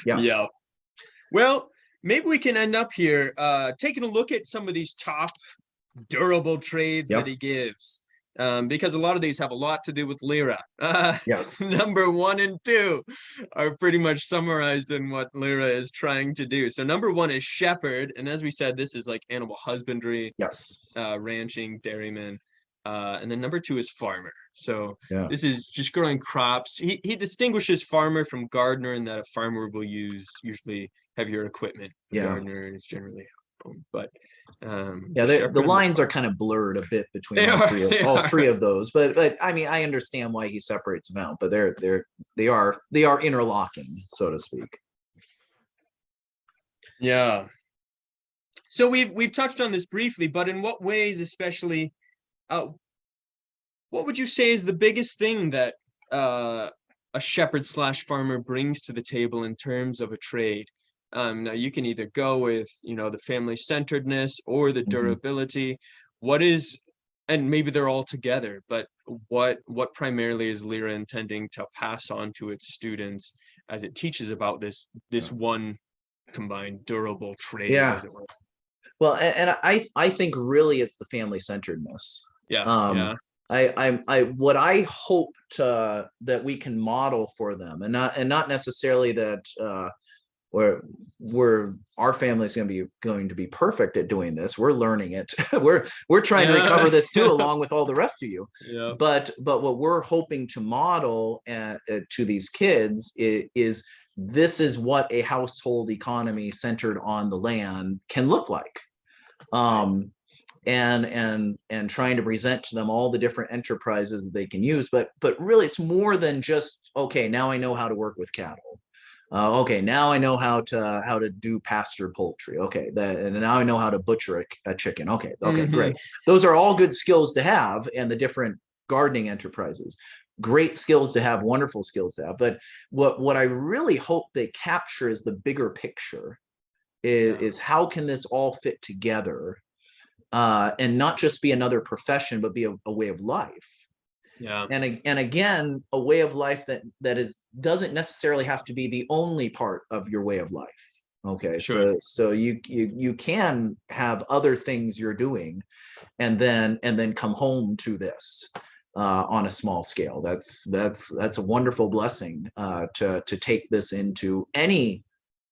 Speaker 2: Yeah.
Speaker 1: Well, maybe we can end up here taking a look at some of these top durable trades that he gives, because a lot of these have a lot to do with LIRA.
Speaker 2: Yes.
Speaker 1: Number 1 and 2 are pretty much summarized in what LIRA is trying to do. So number 1 is shepherd, and as we said, this is like animal husbandry, ranching, dairyman. And then number 2 is farmer. So this is just growing crops. He distinguishes farmer from gardener in that a farmer will use usually heavier equipment. Gardener is generally home. But
Speaker 2: the lines are kind of blurred a bit between all three of those. But I mean, I understand why he separates them out. But they are interlocking, so to speak.
Speaker 1: Yeah. So we've touched on this briefly, but in what ways, especially, what would you say is the biggest thing that a shepherd / farmer brings to the table in terms of a trade? Now you can either go with, the family centeredness or the durability. What is, and maybe they're all together, but what primarily is LIRA intending to pass on to its students as it teaches about this one combined durable trade, as it were?
Speaker 2: Well, and I think really it's the family centeredness. What I hope that we can model for them, and not necessarily that where our family is going to be perfect at doing this. We're learning it. we're trying to recover this too, along with all the rest of you. But what we're hoping to model to these kids is this is what a household economy centered on the land can look like. And trying to present to them all the different enterprises that they can use, but really it's more than just, okay, now I know how to work with cattle. Okay, now I know how to do pasture poultry. Okay, and now I know how to butcher a chicken. Okay, great. Those are all good skills to have, and the different gardening enterprises, great skills to have, wonderful skills to have. But what I really hope they capture is the bigger picture. Is how can this all fit together, and not just be another profession, but be a way of life. And again, a way of life that doesn't necessarily have to be the only part of your way of life. Okay, so you can have other things you're doing, and then come home to this. on a small scale. That's a wonderful blessing to take this into any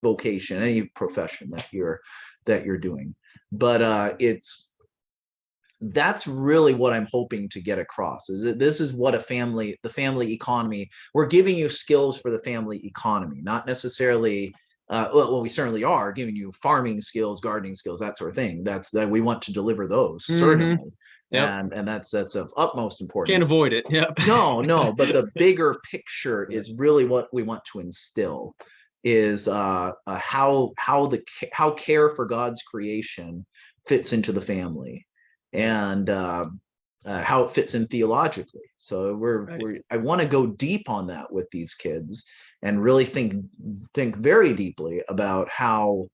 Speaker 2: vocation, any profession that you're doing. But that's really what I'm hoping to get across, is that this is what the family economy, we're giving you skills for the family economy, not necessarily well, we certainly are giving you farming skills, gardening skills, that sort of thing. That we want to deliver those, certainly.
Speaker 1: Yep.
Speaker 2: And that's of utmost importance.
Speaker 1: Can't avoid it. Yep.
Speaker 2: No, but the bigger picture is really what we want to instill, is how care for God's creation fits into the family, and how it fits in theologically. So I want to go deep on that with these kids, and really think very deeply about how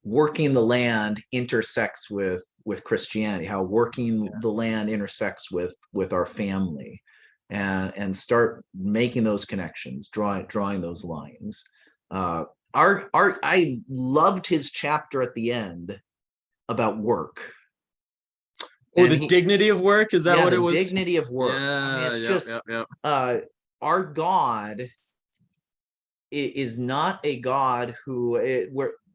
Speaker 2: working the land intersects with Christianity, how working the land intersects with our family, and start making those connections, drawing those lines. I loved his chapter at the end about work.
Speaker 1: Or the dignity of work, is that what it was?
Speaker 2: Dignity of work.
Speaker 1: Yeah,
Speaker 2: it's just our God is not a God who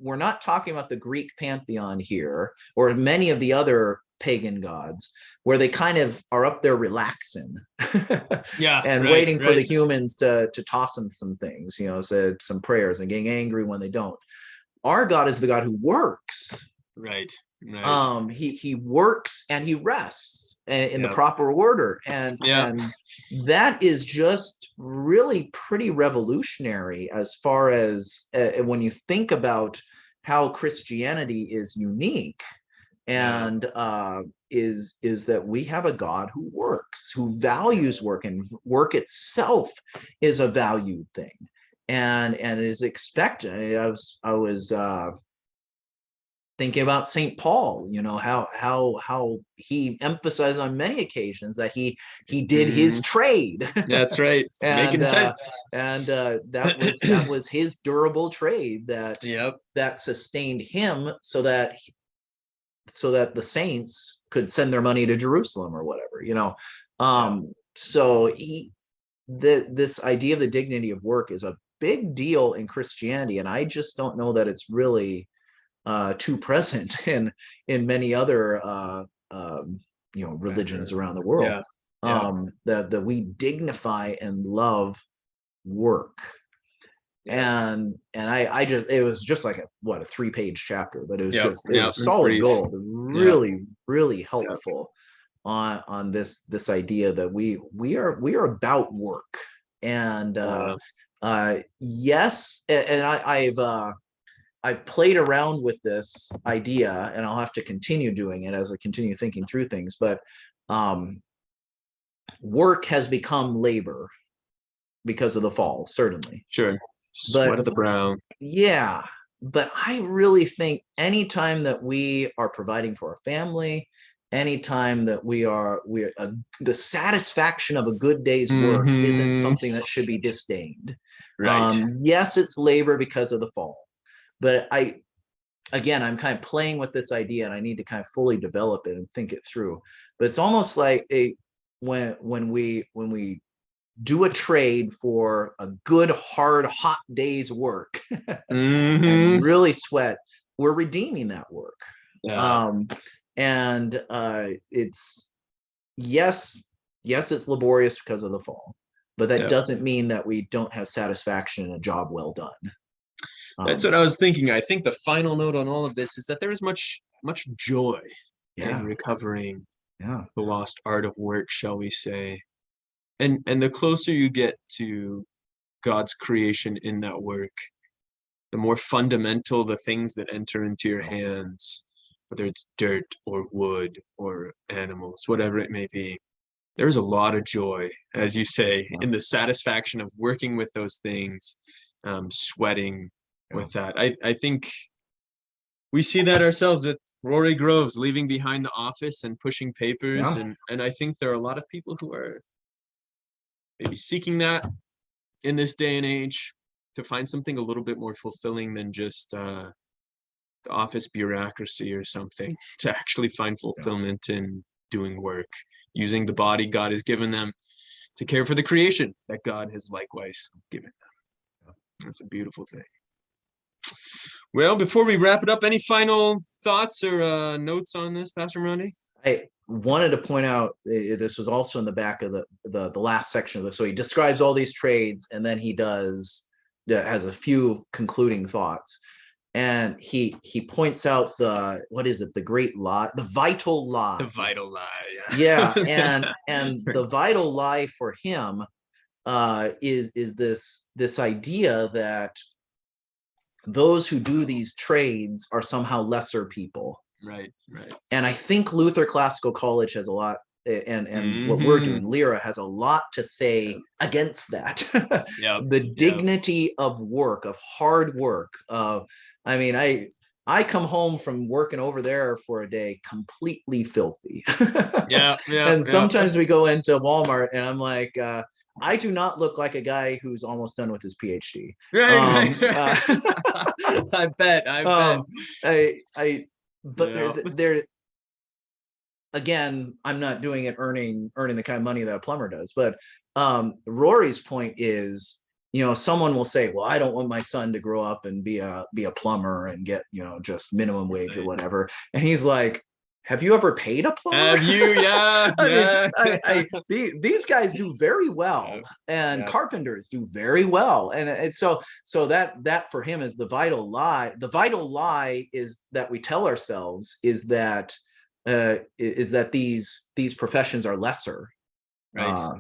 Speaker 2: we're not talking about the Greek pantheon here, or many of the other pagan gods, where they kind of are up there relaxing and waiting for the humans to toss them some things, say some prayers, and getting angry when they don't. Our God is the God who works.
Speaker 1: Right.
Speaker 2: He works and he rests in the proper order, and that is just really pretty revolutionary as far as when you think about how Christianity is unique, and is that we have a God who works, who values work, and work itself is a valued thing, and it is expected. I was thinking about St. Paul, how he emphasized on many occasions that he did his trade.
Speaker 1: That's right. Making tents.
Speaker 2: That was his durable trade that sustained him, so that the saints could send their money to Jerusalem or whatever, So this idea of the dignity of work is a big deal in Christianity, and I just don't know that it's really too present in many other religions around the world. That we dignify and love work. And I just, it was just like a 3-page chapter, but it was just it was solid gold, really helpful on this idea that we are about work. And yes, and I've played around with this idea, and I'll have to continue doing it as I continue thinking through things, but work has become labor because of the fall, certainly.
Speaker 1: Sure. Sweat of the brow.
Speaker 2: Yeah. But I really think anytime that we are providing for our family, anytime that the satisfaction of a good day's work isn't something that should be disdained. Right. Yes, it's labor because of the fall. But I'm kind of playing with this idea, and I need to kind of fully develop it and think it through. But it's almost like when we do a trade for a good, hard, hot day's work and really sweat, we're redeeming that work. It's it's laborious because of the fall, but that doesn't mean that we don't have satisfaction in a job well done.
Speaker 1: That's what I was thinking. I think the final note on all of this is that there is much joy in recovering the lost art of work, shall we say. And the closer you get to God's creation in that work, the more fundamental the things that enter into your hands, whether it's dirt or wood or animals, whatever it may be. There's a lot of joy, as you say, in the satisfaction of working with those things, sweating with that. I think we see that ourselves with Rory Groves leaving behind the office and pushing papers. And I think there are a lot of people who are maybe seeking that in this day and age, to find something a little bit more fulfilling than just the office bureaucracy or something, to actually find fulfillment in doing work using the body God has given them to care for the creation that God has likewise given them. That's a beautiful thing. Well, before we wrap it up, any final thoughts or notes on this, Pastor Randy?
Speaker 2: I wanted to point out, this was also in the back of the last section of this. So he describes all these trades, and then he has a few concluding thoughts. And he points out the great lie, the vital lie.
Speaker 1: The vital lie.
Speaker 2: Yeah. And the vital lie for him is this idea that those who do these trades are somehow lesser people.
Speaker 1: Right.
Speaker 2: And I think Luther Classical College has a lot, and what we're doing, LIRA, has a lot to say against that. The dignity of work, of hard work. I mean, I come home from working over there for a day completely filthy. And sometimes we go into Walmart and I'm like, I do not look like a guy who's almost done with his PhD.
Speaker 1: Right. I bet.
Speaker 2: But there again, I'm not doing it earning the kind of money that a plumber does. But Rory's point is, someone will say, well, I don't want my son to grow up and be a plumber and get, just minimum wage or whatever. And he's like, have you ever paid a plumber?
Speaker 1: Have you? Yeah.
Speaker 2: These guys do very well, and carpenters do very well. And it's so that for him is the vital lie. The vital lie is that we tell ourselves is that these professions are lesser.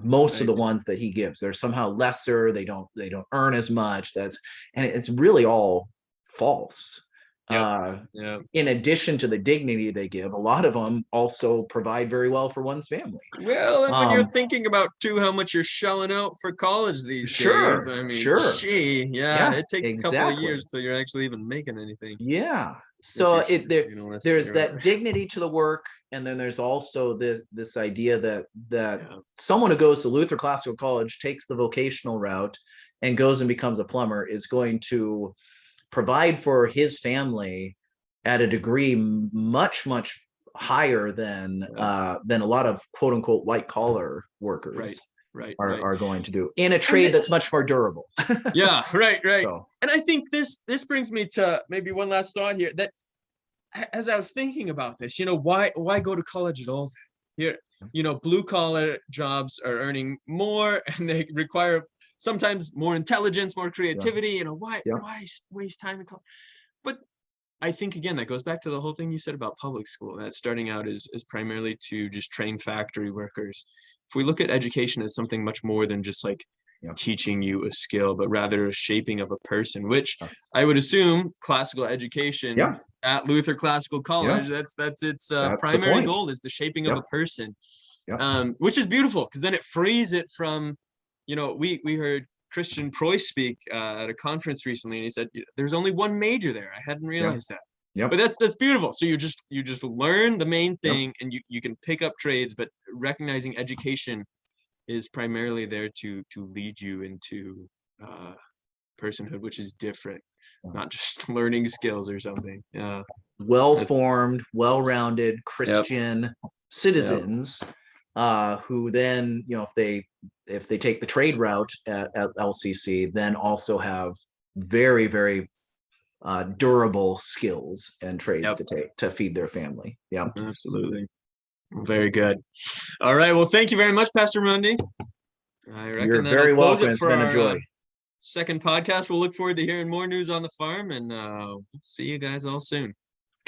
Speaker 2: Most of the ones that he gives, they're somehow lesser. They don't earn as much. And it's really all false. In addition to the dignity they give, a lot of them also provide very well for one's family.
Speaker 1: Well, and when you're thinking about too how much you're shelling out for college these days, I mean, it takes a couple of years till you're actually even making anything.
Speaker 2: So there's that dignity to the work, and then there's also this idea that someone who goes to Luther Classical College, takes the vocational route, and goes and becomes a plumber is going to provide for his family at a degree much higher than a lot of quote unquote white collar workers are going to do in a trade that's much more durable.
Speaker 1: So. And I think this brings me to maybe one last thought here, that as I was thinking about this, why go to college at all? Here, blue collar jobs are earning more, and they require sometimes more intelligence, more creativity. Why waste time in college? But I think, again, that goes back to the whole thing you said about public school, that starting out is primarily to just train factory workers. If we look at education as something much more than just like teaching you a skill, but rather a shaping of a person, which I would assume classical education at Luther Classical College, that's its primary goal, is the shaping of a person, which is beautiful, because then it frees it from, we heard Christian Preuss speak at a conference recently, and he said there's only one major there. I hadn't realized that. But that's beautiful. So you just learn the main thing, and you can pick up trades, but recognizing education is primarily there to lead you into personhood, which is different, not just learning skills or something.
Speaker 2: Well-formed, well-rounded Christian citizens who then, if they take the trade route at LCC, then also have very, very durable skills and trades to feed their family.
Speaker 1: Absolutely. Very good. All right. Well, thank you very much, Pastor Mundy.
Speaker 2: You're very welcome. It's been a joy.
Speaker 1: Second podcast. We'll look forward to hearing more news on the farm, and we'll see you guys all soon.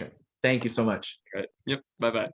Speaker 2: Okay. Thank you so much.
Speaker 1: All right. Yep. Bye-bye.